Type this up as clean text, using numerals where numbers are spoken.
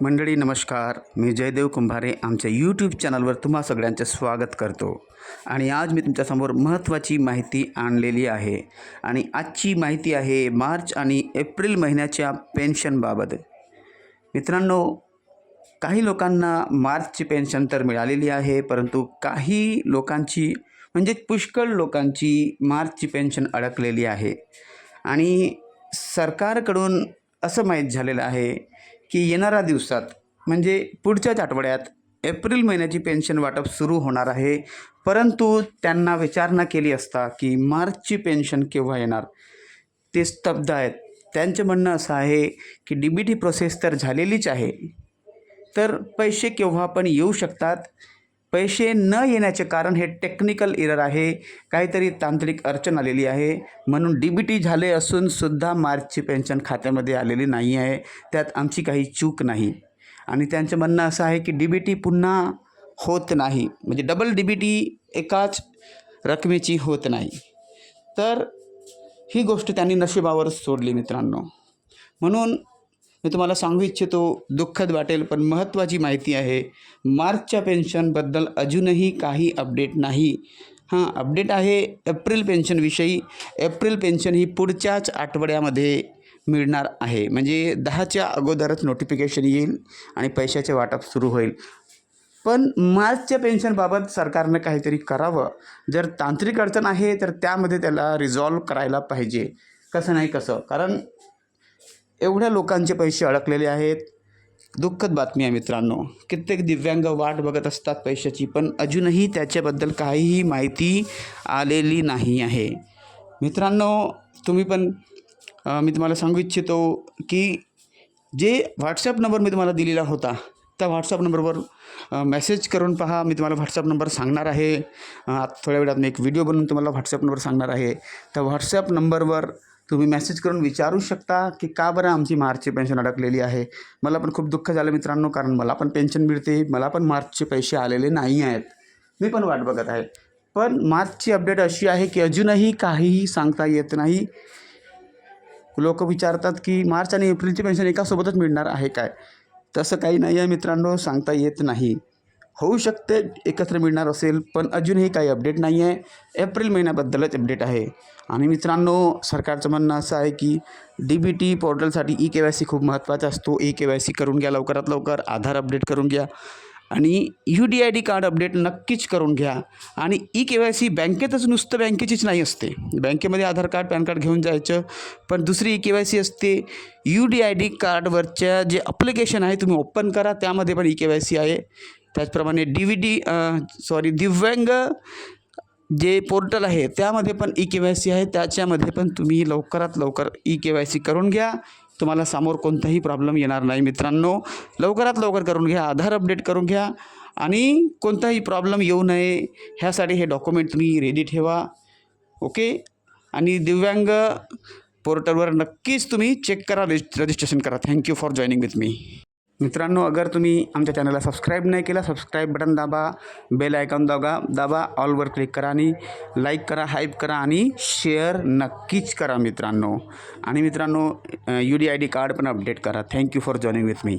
मंडळी नमस्कार, मी जयदेव कुंभारे आमच्या यूट्यूब चॅनलवर तुम्हा सगळ्यांचे स्वागत करतो. आणि आज मी तुमच्यासमोर महत्त्वाची माहिती आणलेली आहे. आणि आजची माहिती आहे मार्च आणि एप्रिल महिन्याच्या पेन्शनबाबत. मित्रांनो, काही लोकांना मार्चची पेन्शन तर मिळालेली आहे, परंतु काही लोकांची म्हणजे पुष्कळ लोकांची मार्चची पेन्शन अडकलेली आहे. आणि सरकारकडून असं माहीत झालेलं आहे की येणाऱ्या दिवसात म्हणजे पुढच्याच आठवड्यात एप्रिल महिन्याची पेन्शन वाटप सुरू होणार आहे. परंतु त्यांना विचारणा केली असता की मार्चची पेन्शन केव्हा येणार, ते स्तब्ध आहेत. त्यांचं म्हणणं असं आहे की DBT प्रोसेस तर झालेलीच आहे, तर पैसे केव्हा पण येऊ शकतात. पैसे न येण्याचे कारण हे टेक्निकल एरर आहे, काहीतरी तांत्रिक अडचण आलेली आहे, म्हणून DBT झाले असून सुद्धा मार्चची पेन्शन खात्यामध्ये आलेली नाही आहे. त्यात आमची काही चूक नाही. आणि त्यांचं म्हणणं असं आहे की DBT पुन्हा होत नाही, म्हणजे डबल DBT एकाच रकमेची होत नाही. तर ही गोष्ट त्यांनी नशिबावर सोडली मित्रांनो. म्हणून मी तुम्हाला सांगू इच्छितो, दुःखद वाटेल पण महत्त्वाची माहिती आहे. मार्चच्या पेन्शनबद्दल अजूनही काही अपडेट नाही. अपडेट आहे एप्रिल पेन्शनविषयी. एप्रिल पेन्शन ही पुढच्याच आठवड्यामध्ये मिळणार आहे, म्हणजे 10च्या अगोदरच नोटिफिकेशन येईल आणि पैशाचे वाटप सुरू होईल. पण मार्चच्या पेन्शनबाबत सरकारनं काहीतरी करावं. जर तांत्रिक अडचण आहे तर त्यामध्ये त्याला रिझॉल्व करायला पाहिजे. कसं नाही कसं, कारण एवढ्या लोकांचे पैसे अडकलेले आहेत. दुःखद बातमी आहे मित्रांनो. कित्येक दिव्यांग वाट बघत असतात पैशाची, पण अजूनही त्याच्याबद्दल काहीही माहिती आलेली नाही आहे. मित्रांनो, तुम्ही पण मी तुम्हाला सांगू इच्छितो की जे व्हॉट्सॲप नंबर मी तुम्हाला दिलेला होता, त्या व्हॉट्सॲप नंबरवर मेसेज करून पहा. मी तुम्हाला व्हॉट्सॲप नंबर सांगणार आहे. थोड्या वेळात मी एक व्हिडिओ बनवून तुम्हाला व्हॉट्सॲप नंबर सांगणार आहे. त्या व्हॉट्सॲप नंबरवर तुम्ही मेसेज करून विचारू शकता की का बरं आमची मार्चची पेन्शन अडकलेली आहे. मला पण खूप दुःख झालं मित्रांनो, कारण मला पण पेन्शन मिळते, मला पण मार्चचे पैसे आलेले नाही आहेत. मी पण वाट बघत आहे. पण मार्चची अपडेट अशी आहे की अजूनही काहीही सांगता येत नाही. लोक विचारतात की मार्च आणि एप्रिलची पेन्शन एकासोबतच मिळणार आहे काय. तसं काही नाही आहे मित्रांनो, सांगता येत नाही. होऊ शकते एकत्र मिळणार असेल, पण अजूनही काही अपडेट नाही आहे. एप्रिल महिन्याबद्दलच अपडेट आहे. आणि मित्रांनो, सरकारचं म्हणणं असं आहे की DBT पोर्टलसाठी EKYC खूप महत्त्वाचा असतो. EKYC करून घ्या लवकरात लवकर. आधार अपडेट करून घ्या आणि UDID कार्ड अपडेट नक्कीच करून घ्या. आणि EKYC बँकेतच नुसतं बँकेचीच नाही असते. बँकेमध्ये आधार कार्ड पॅन कार्ड घेऊन जायचं, पण दुसरी EKYC असते. UDID कार्डवरच्या जे ॲप्लिकेशन आहे तुम्ही ओपन करा, त्यामध्ये पण EKYC आहे. त्याचप्रमाणे दिव्यांग जे पोर्टल आहे त्यामध्ये पण EKYC आहे. त्याच्यामध्ये पण तुम्ही लवकरात लवकर EKYC करून घ्या. तुम्हाला समोर कोणताही प्रॉब्लेम येणार नाही मित्रांनो. लवकरात लवकर करून घ्या. आधार अपडेट करून घ्या आणि कोणताही प्रॉब्लेम येऊ नये ह्यासाठी हे डॉक्युमेंट तुम्ही रेडी ठेवा. ओके. आणि दिव्यांग पोर्टलवर नक्कीच तुम्ही चेक करा, रजिस्ट्रेशन करा. Thank you for joining with me. मित्रांनो, अगर तुम्ही आमच्या चॅनलला सबस्क्राईब नाही केला, सबस्क्राईब बटन दाबा, बेल आयकॉन दाबा, ऑलवर क्लिक करा आणि लाईक करा, हाईप करा आणि शेअर नक्कीच करा मित्रांनो. आणि मित्रांनो, UDID कार्ड पण अपडेट करा. Thank you for joining with me.